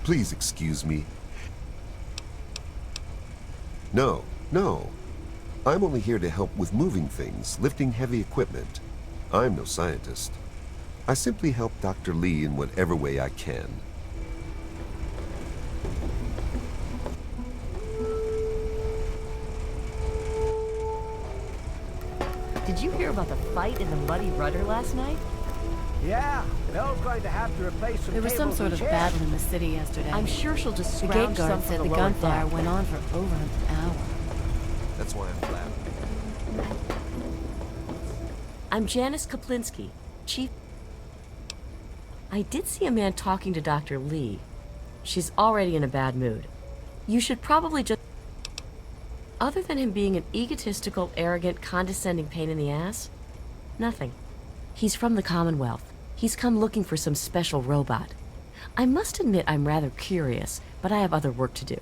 Please excuse me. No, no. I'm only here to help with moving things, lifting heavy equipment. I'm no scientist. I simply help Dr. Lee in whatever way I can. Did you hear about the fight in the Muddy Rudder last night? Yeah, Belle's going to have to replace some There was some tables sort and of chairs. battle in the city yesterday. I'm sure she'll just The scrounge gate guard some said from the the lower gunfire deck. went on for over an hour. That's why I'm glad. I'm Janice Kaplinsky, Chief. I did see a man talking to Dr. Lee. She's already in a bad mood. You should probably just... Other than him being an egotistical, arrogant, condescending pain in the ass, nothing. He's from the Commonwealth. He's come looking for some special robot. I must admit I'm rather curious, but I have other work to do.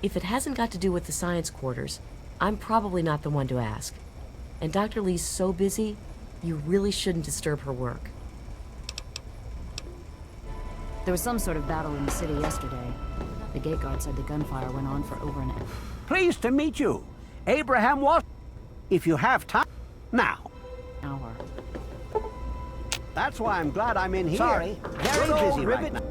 If it hasn't got to do with the science quarters, I'm probably not the one to ask. And Dr. Lee's so busy, you really shouldn't disturb her work. There was some sort of battle in the city yesterday. The gate guard said the gunfire went on for over an hour. Pleased to meet you. Abraham Watt. If you have time. Now. That's why I'm glad I'm in here. Sorry, very busy right now.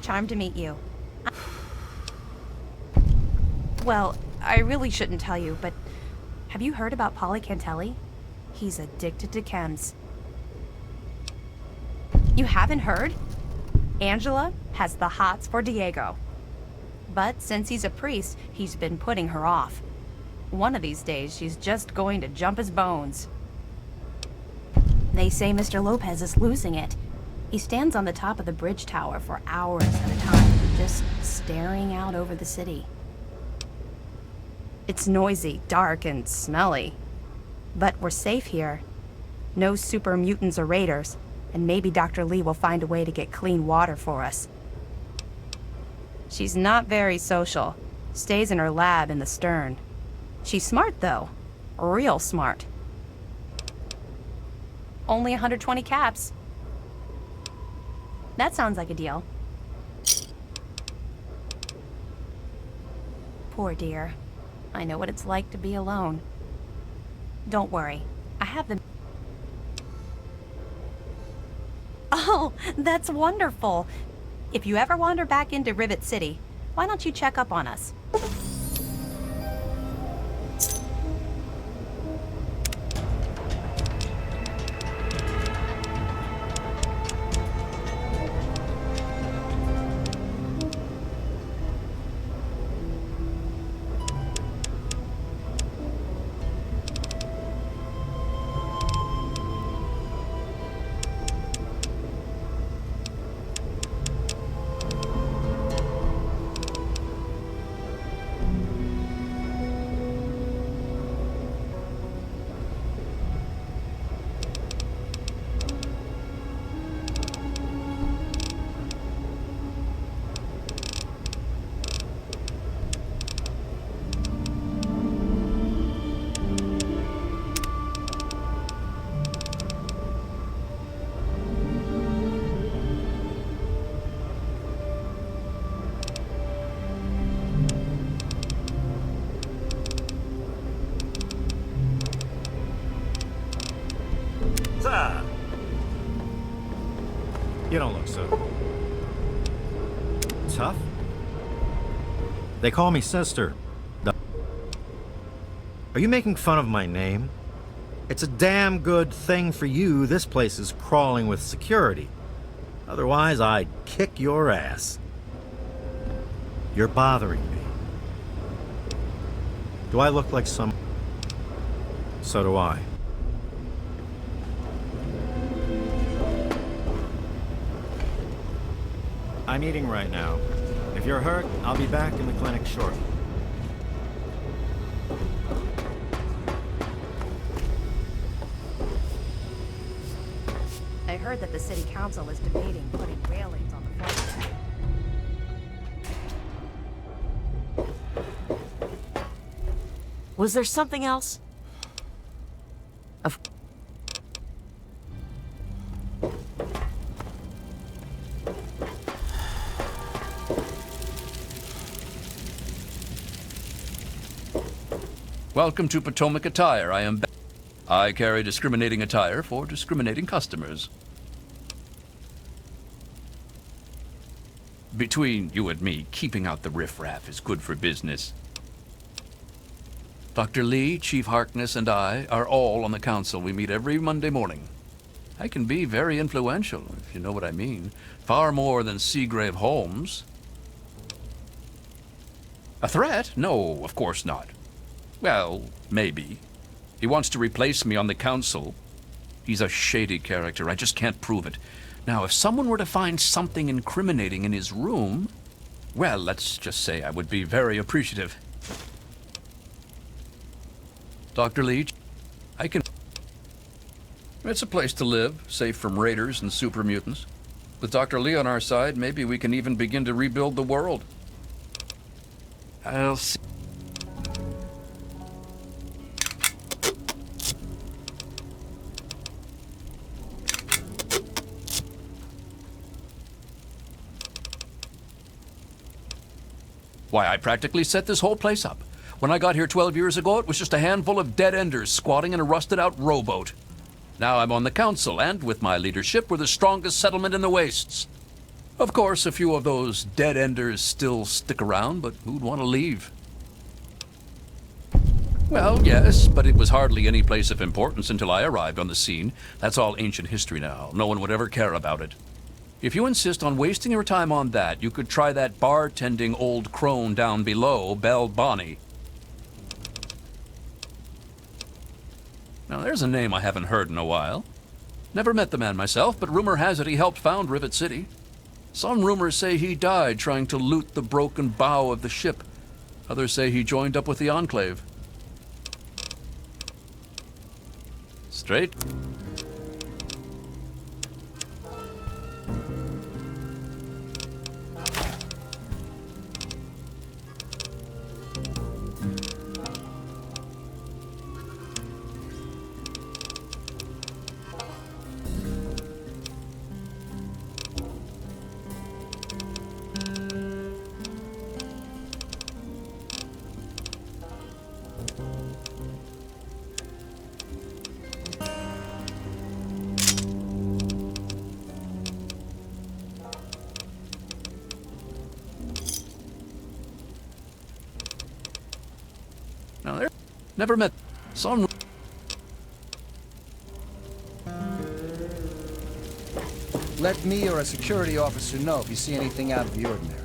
Charmed to meet you. Well, I really shouldn't tell you, but have you heard about Polly Cantelli? He's addicted to chems. You haven't heard? Angela has the hots for Diego. But since he's a priest, he's been putting her off. One of these days, she's just going to jump his bones. They say Mr. Lopez is losing it. He stands on the top of the bridge tower for hours at a time, just staring out over the city. It's noisy, dark, and smelly. But we're safe here. No super mutants or raiders, and maybe Dr. Lee will find a way to get clean water for us. She's not very social. Stays in her lab in the stern. She's smart, though. Real smart. Only 120 caps. That sounds like a deal. Poor dear. I know what it's like to be alone. Don't worry. I have the... Oh, that's wonderful. If you ever wander back into Rivet City, why don't you check up on us? You don't look so tough. They call me Sister. Are you making fun of my name? It's a damn good thing for you this place is crawling with security. Otherwise, I'd kick your ass. You're bothering me. Do I look like some... So do I. I'm eating right now. If you're hurt, I'll be back in the clinic shortly. I heard that the city council is debating putting railings on the front deck. Was there something else? Of Welcome to Potomac Attire. I carry discriminating attire for discriminating customers. Between you and me, keeping out the riffraff is good for business. Dr. Lee, Chief Harkness, and I are all on the council. We meet every Monday morning. I can be very influential, if you know what I mean. Far more than Seagrave Holmes. A threat? No, of course not. Well, maybe. He wants to replace me on the council. He's a shady character. I just can't prove it. Now, if someone were to find something incriminating in his room, well, let's just say I would be very appreciative. Dr. Lee, I can... It's a place to live, safe from raiders and super mutants. With Dr. Lee on our side, maybe we can even begin to rebuild the world. I'll see. Why, I practically set this whole place up. When I got here 12 years ago, it was just a handful of dead-enders squatting in a rusted-out rowboat. Now I'm on the council, and with my leadership, we're the strongest settlement in the wastes. Of course, a few of those dead-enders still stick around, but who'd want to leave? Well, yes, but it was hardly any place of importance until I arrived on the scene. That's all ancient history now. No one would ever care about it. If you insist on wasting your time on that, you could try that bartending old crone down below, Belle Bonnie. Now, there's a name I haven't heard in a while. Never met the man myself, but rumor has it he helped found Rivet City. Some rumors say he died trying to loot the broken bow of the ship. Others say he joined up with the Enclave. Straight? Now, there. Never met some. Let me or a security officer know if you see anything out of the ordinary.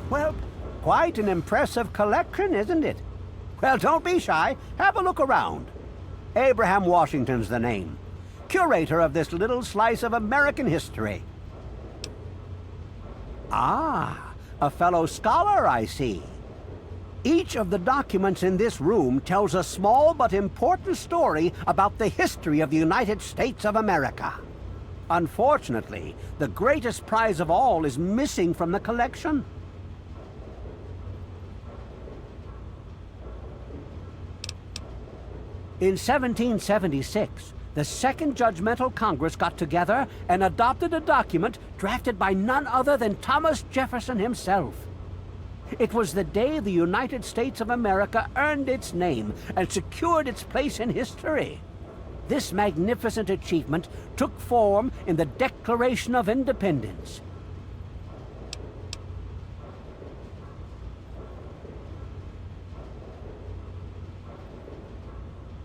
Well, quite an impressive collection, isn't it? Well, don't be shy. Have a look around. Abraham Washington's the name. Curator of this little slice of American history. Ah, a fellow scholar, I see. Each of the documents in this room tells a small but important story about the history of the United States of America. Unfortunately, the greatest prize of all is missing from the collection. In 1776, the Second Judgmental Congress got together and adopted a document drafted by none other than Thomas Jefferson himself. It was the day the United States of America earned its name and secured its place in history. This magnificent achievement took form in the Declaration of Independence.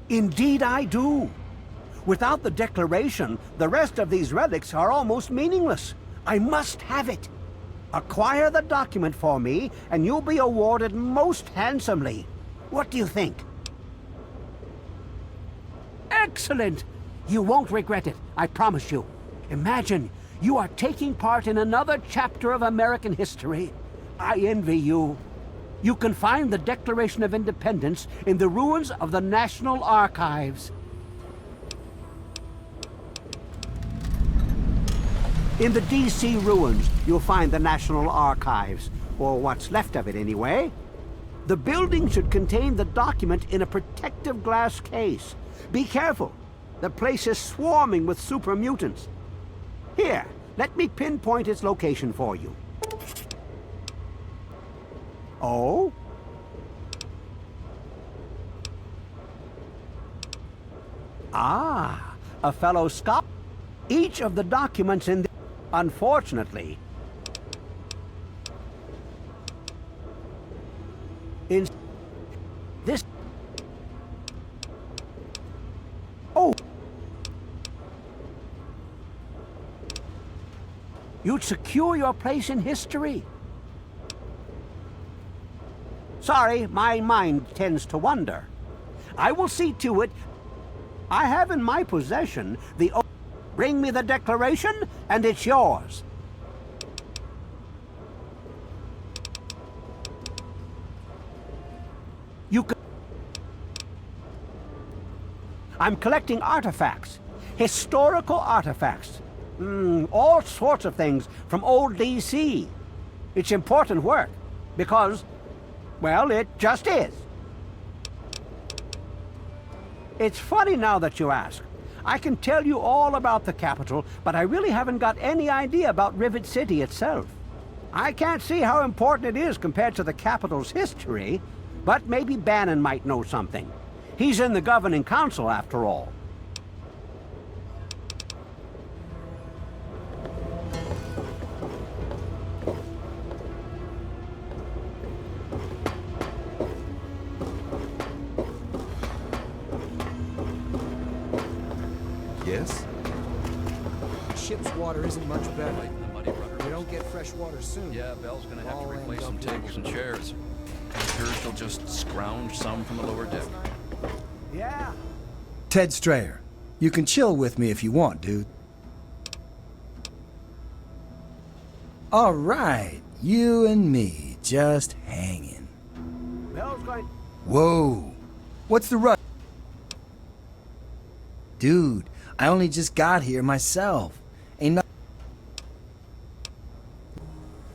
Indeed I do. Without the Declaration, the rest of these relics are almost meaningless. I must have it. Acquire the document for me, and you'll be awarded most handsomely. What do you think? Excellent! You won't regret it, I promise you. Imagine, you are taking part in another chapter of American history. I envy you. You can find the Declaration of Independence in the ruins of the National Archives. In the D.C. ruins, you'll find the National Archives, or what's left of it anyway. The building should contain the document in a protective glass case. Be careful. The place is swarming with super mutants. Here, let me pinpoint its location for you. Oh? Ah, a fellow scholar. Each of the documents in the... Unfortunately, in this... Oh! You'd secure your place in history. Sorry, my mind tends to wander. I will see to it. I have in my possession the... Bring me the Declaration, and it's yours. You can... I'm collecting artifacts. Historical artifacts. All sorts of things from old D.C. It's important work, because, well, it just is. It's funny now that you ask. I can tell you all about the capital, but I really haven't got any idea about Rivet City itself. I can't see how important it is compared to the capital's history, but maybe Bannon might know something. He's in the governing council, after all. Yes? Ship's water isn't much better. The muddy rudder. We don't get fresh water soon. Yeah, Belle's gonna have All to replace ends some up tables and here. chairs. I'm sure she'll just scrounge some from the lower deck. Yeah. Ted Strayer, you can chill with me if you want, dude. All right, you and me just hanging. Bell's going... Whoa, what's the rush? Dude, I only just got here myself. Ain't not...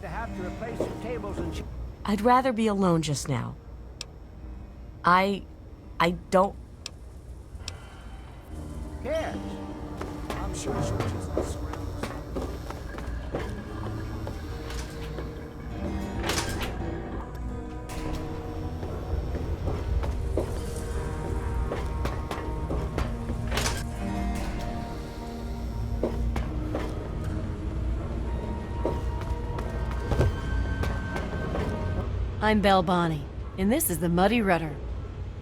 to have to replace the tables and... I'd rather be alone just now. I don't... Yes. I'm sure she'll just scrounge. I'm Belle Bonnie, and this is the Muddy Rudder.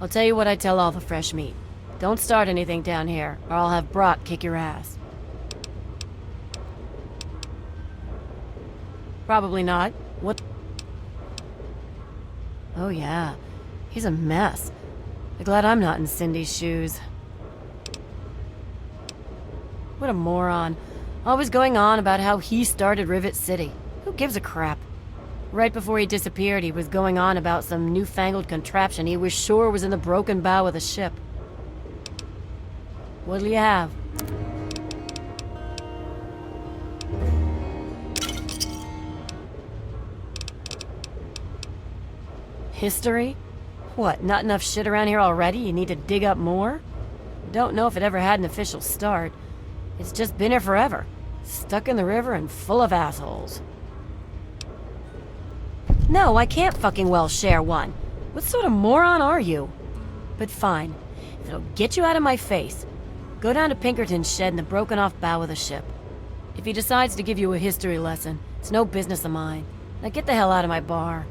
I'll tell you what I tell all the fresh meat. Don't start anything down here, or I'll have Brock kick your ass. Probably not. What? Oh yeah, he's a mess. I'm glad I'm not in Cindy's shoes. What a moron. Always going on about how he started Rivet City. Who gives a crap? Right before he disappeared, he was going on about some newfangled contraption he was sure was in the broken bow of the ship. What'll you have? History? What, not enough shit around here already? You need to dig up more? Don't know if it ever had an official start. It's just been here forever. Stuck in the river and full of assholes. No, I can't fucking well share one. What sort of moron are you? But fine. If it'll get you out of my face, go down to Pinkerton's shed in the broken-off bow of the ship. If he decides to give you a history lesson, it's no business of mine. Now get the hell out of my bar.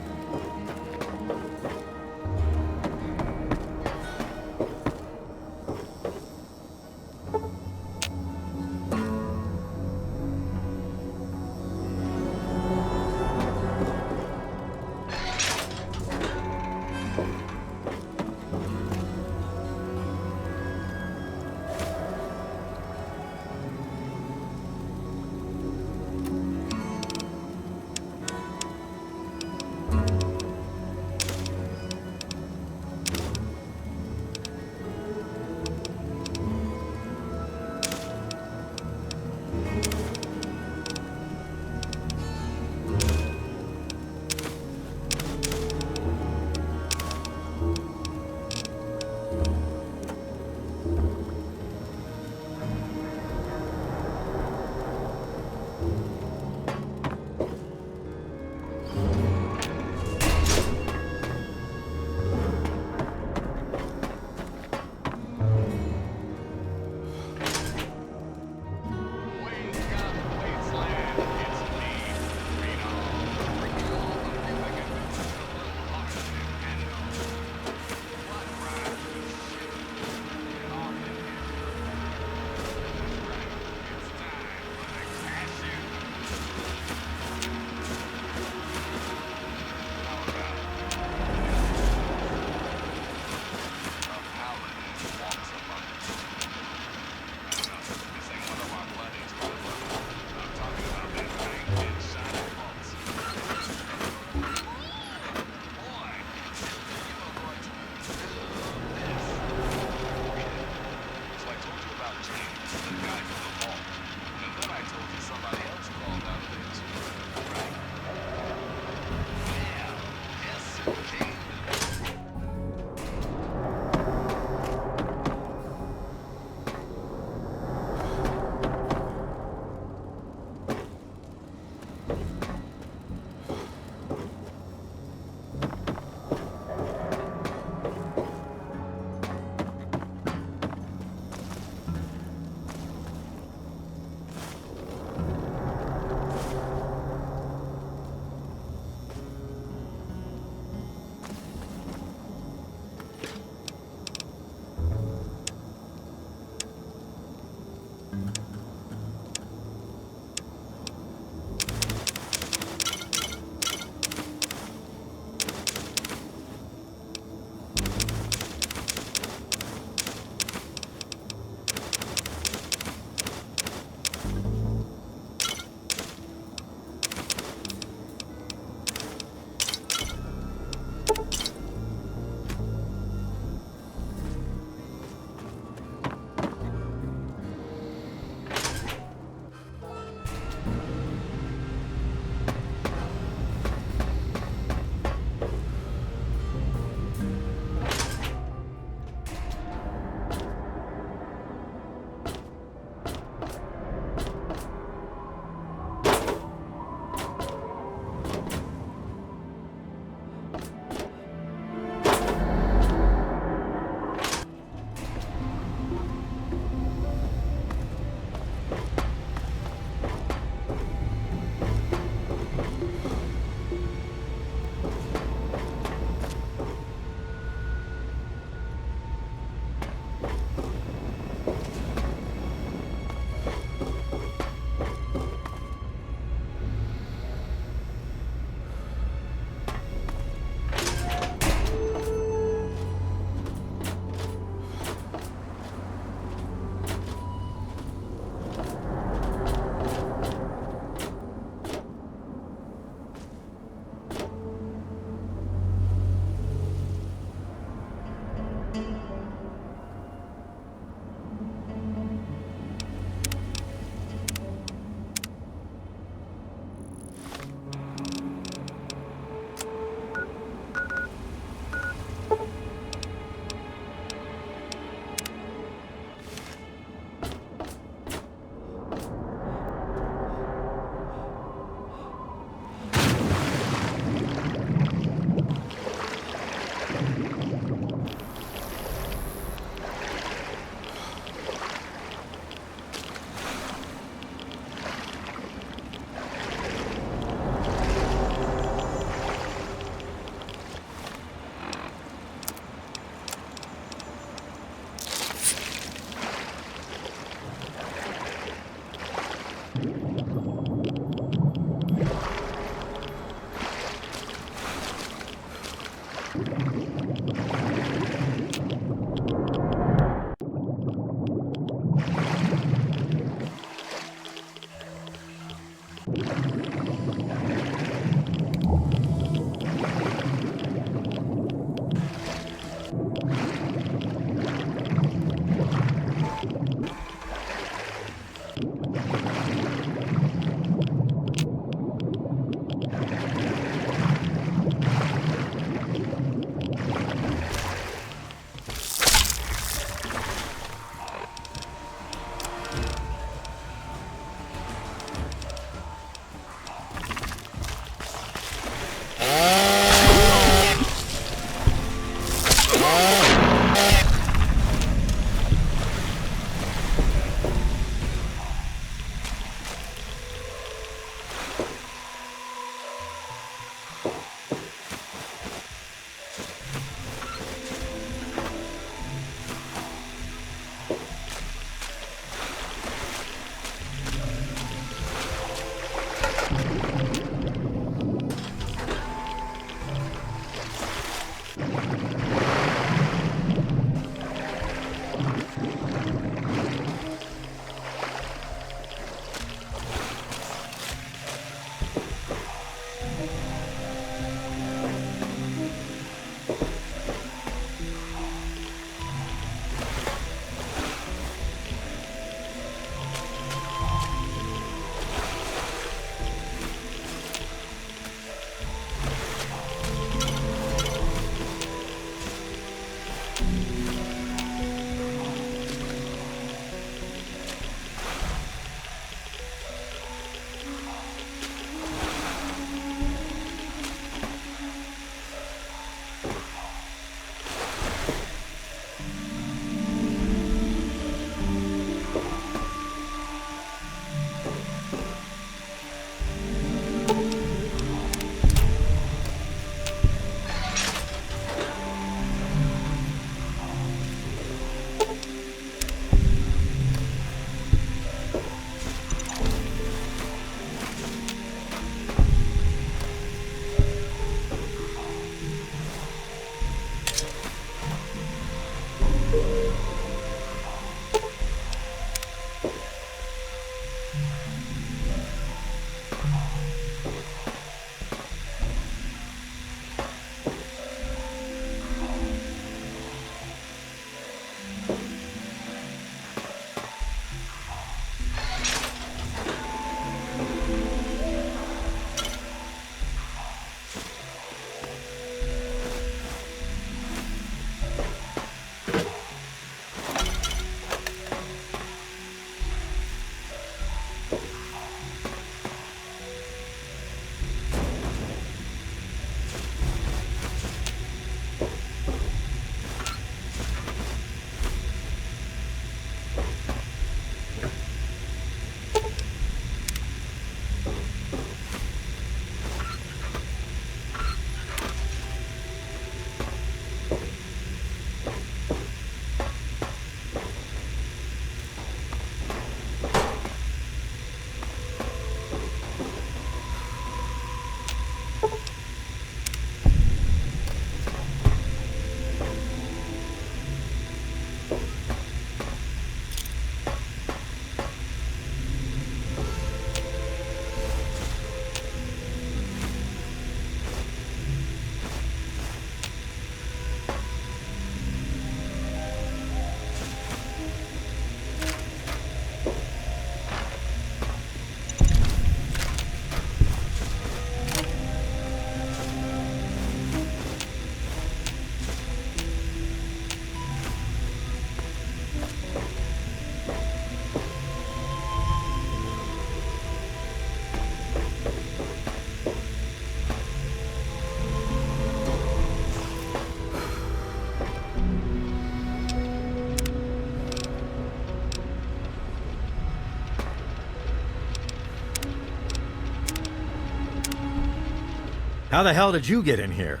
How the hell did you get in here?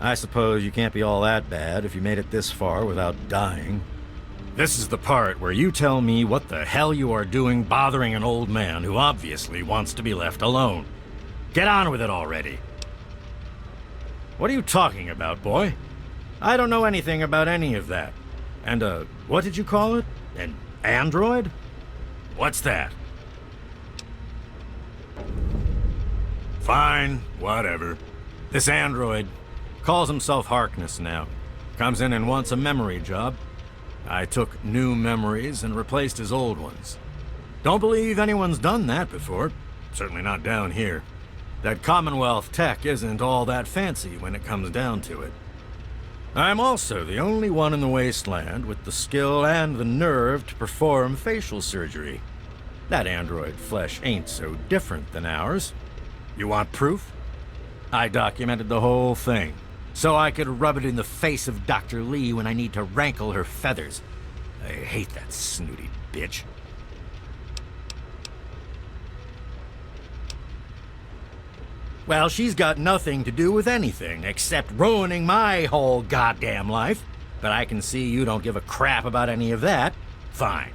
I suppose you can't be all that bad if you made it this far without dying. This is the part where you tell me what the hell you are doing bothering an old man who obviously wants to be left alone. Get on with it already. What are you talking about, boy? I don't know anything about any of that. And, what did you call it? An android? What's that? Fine, whatever. This android calls himself Harkness now. Comes in and wants a memory job. I took new memories and replaced his old ones. Don't believe anyone's done that before. Certainly not down here. That Commonwealth tech isn't all that fancy when it comes down to it. I'm also the only one in the wasteland with the skill and the nerve to perform facial surgery. That android flesh ain't so different than ours. You want proof? I documented the whole thing, so I could rub it in the face of Dr. Lee when I need to rankle her feathers. I hate that snooty bitch. Well, she's got nothing to do with anything except ruining my whole goddamn life. But I can see you don't give a crap about any of that. Fine.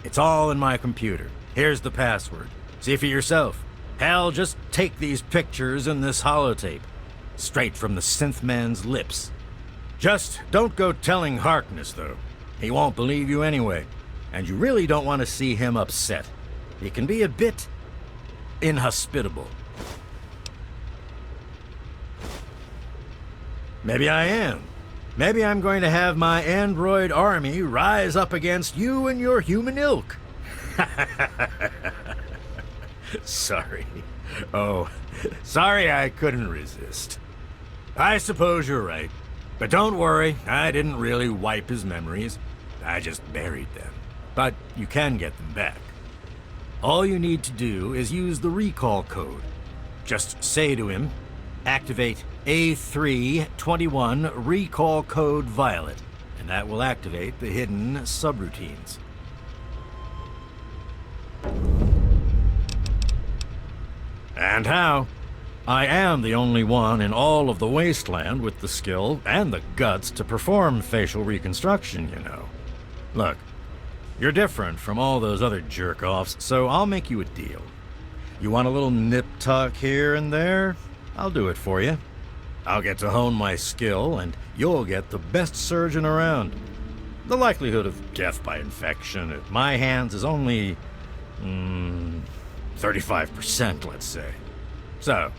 It's all in my computer. Here's the password. See for yourself. Hell, just take these pictures and this holotape. Straight from the synth man's lips. Just don't go telling Harkness, though. He won't believe you anyway. And you really don't want to see him upset. He can be a bit inhospitable. Maybe I am. Maybe I'm going to have my android army rise up against you and your human ilk. Sorry. Oh, sorry I couldn't resist. I suppose you're right. But don't worry, I didn't really wipe his memories. I just buried them. But you can get them back. All you need to do is use the recall code. Just say to him, activate A321 recall code violet, and that will activate the hidden subroutines. And how? I am the only one in all of the wasteland with the skill and the guts to perform facial reconstruction, you know. Look, you're different from all those other jerk-offs, so I'll make you a deal. You want a little nip-tuck here and there? I'll do it for you. I'll get to hone my skill, and you'll get the best surgeon around. The likelihood of death by infection at my hands is only 35%, let's say. So,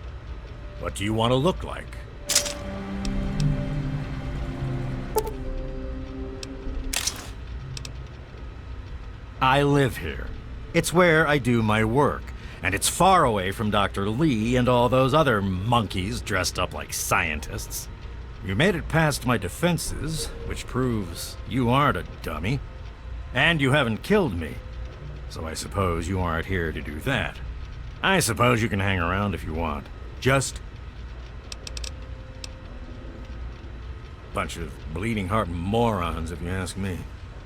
what do you want to look like? I live here. It's where I do my work, and it's far away from Dr. Lee and all those other monkeys dressed up like scientists. You made it past my defenses, which proves you aren't a dummy. And you haven't killed me. So I suppose you aren't here to do that. I suppose you can hang around if you want. Just bunch of bleeding heart morons, if you ask me.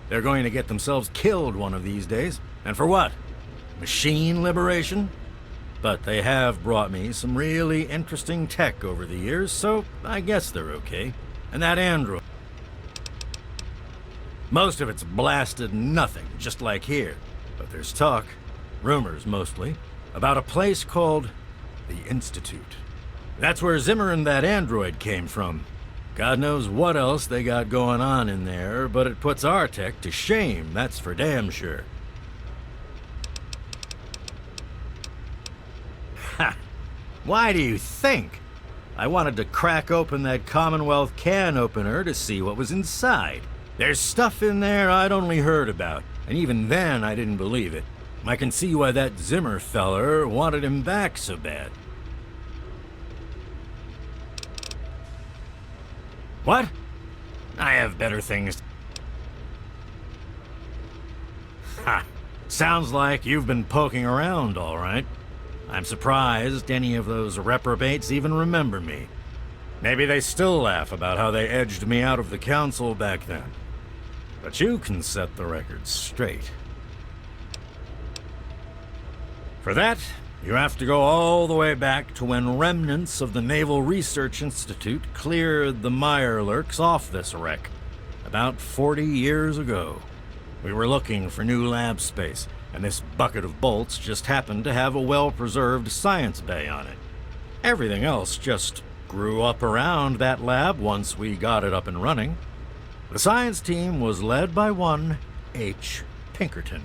They're going to get themselves killed one of these days. And for what? Machine liberation? But they have brought me some really interesting tech over the years, so I guess they're okay. And that android, most of it's blasted nothing, just like here. But there's talk, rumors mostly, about a place called the Institute. That's where Zimmer and that android came from. God knows what else they got going on in there, but it puts our tech to shame, that's for damn sure. Ha! Why do you think? I wanted to crack open that Commonwealth can opener to see what was inside. There's stuff in there I'd only heard about, and even then I didn't believe it. I can see why that Zimmer feller wanted him back so bad. What? I have better things. Ha! Sounds like you've been poking around, all right. I'm surprised any of those reprobates even remember me. Maybe they still laugh about how they edged me out of the council back then. But you can set the record straight. For that, You have to go all the way back to when remnants of the Naval Research Institute cleared the Mirelurks off this wreck, about 40 years ago. We were looking for new lab space, and this bucket of bolts just happened to have a well-preserved science bay on it. Everything else just grew up around that lab once we got it up and running. The science team was led by one H. Pinkerton.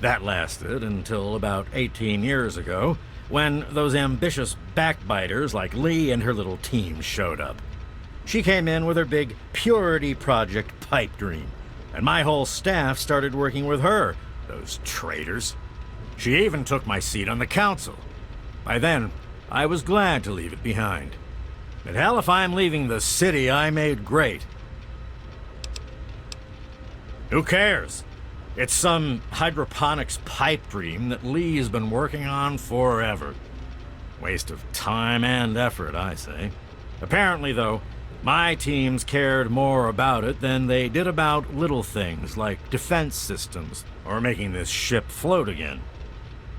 That lasted until about 18 years ago, when those ambitious backbiters like Lee and her little team showed up. She came in with her big Purity Project pipe dream, and my whole staff started working with her, those traitors. She even took my seat on the council. By then, I was glad to leave it behind. But hell, if I'm leaving the city I made great. Who cares? It's some hydroponics pipe dream that Lee's been working on forever. Waste of time and effort, I say. Apparently, though, my teams cared more about it than they did about little things like defense systems or making this ship float again.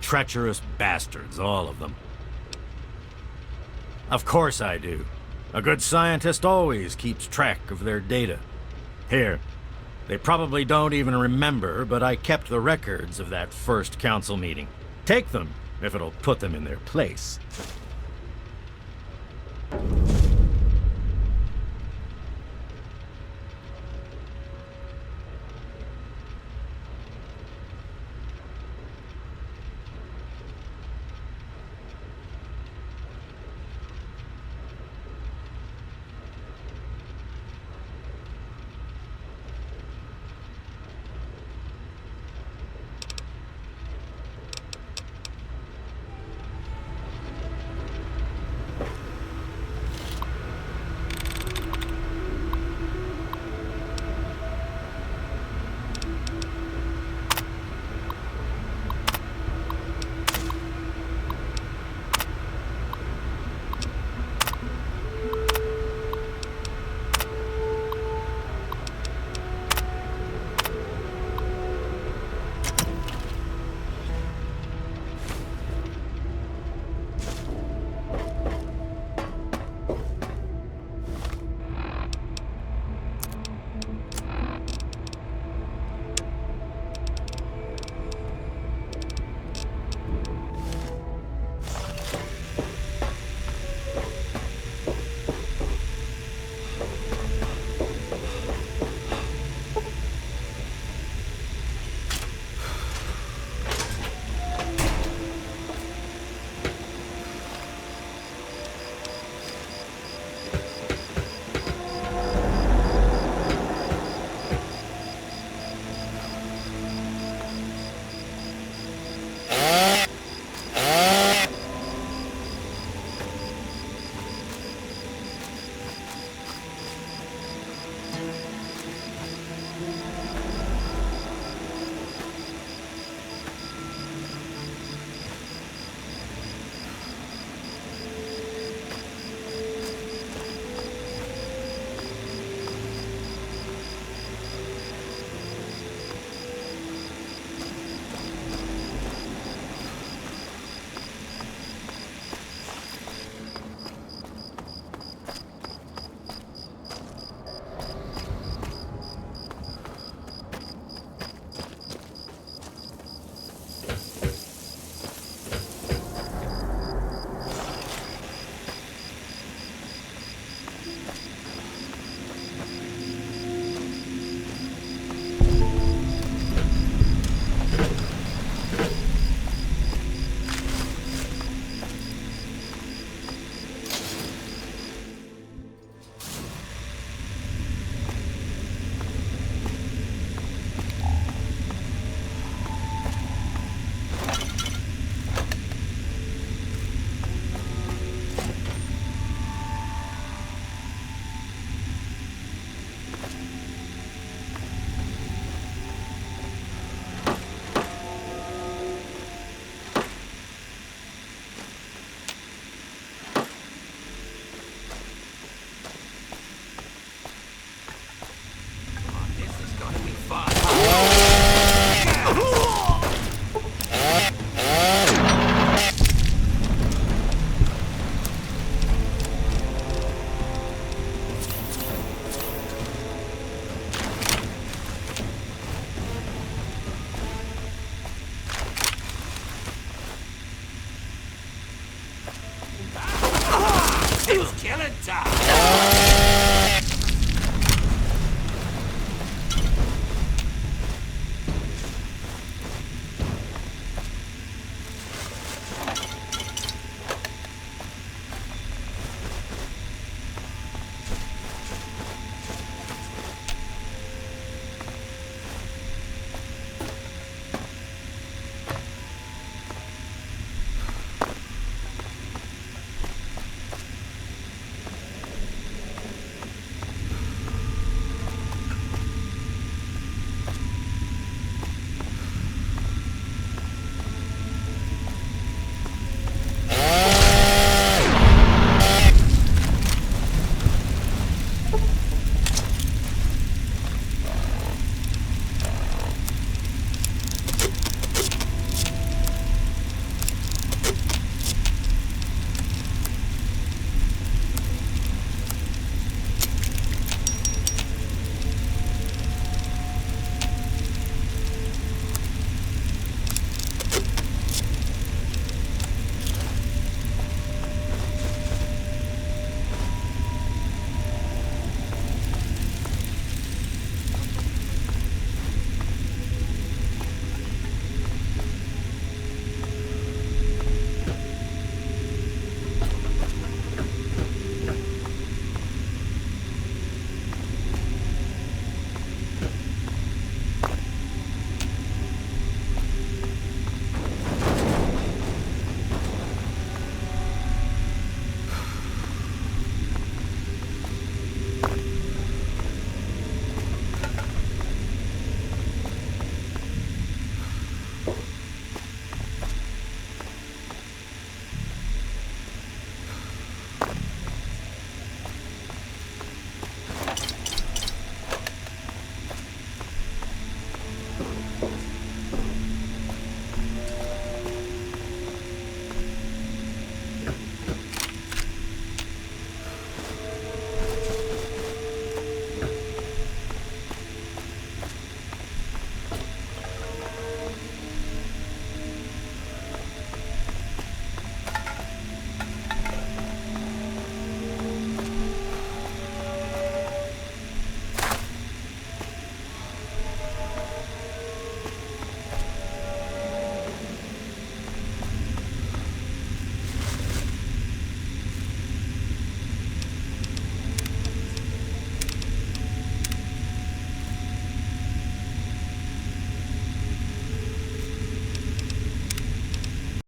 Treacherous bastards, all of them. Of course I do. A good scientist always keeps track of their data. Here, they probably don't even remember, but I kept the records of that first council meeting. Take them, if it'll put them in their place.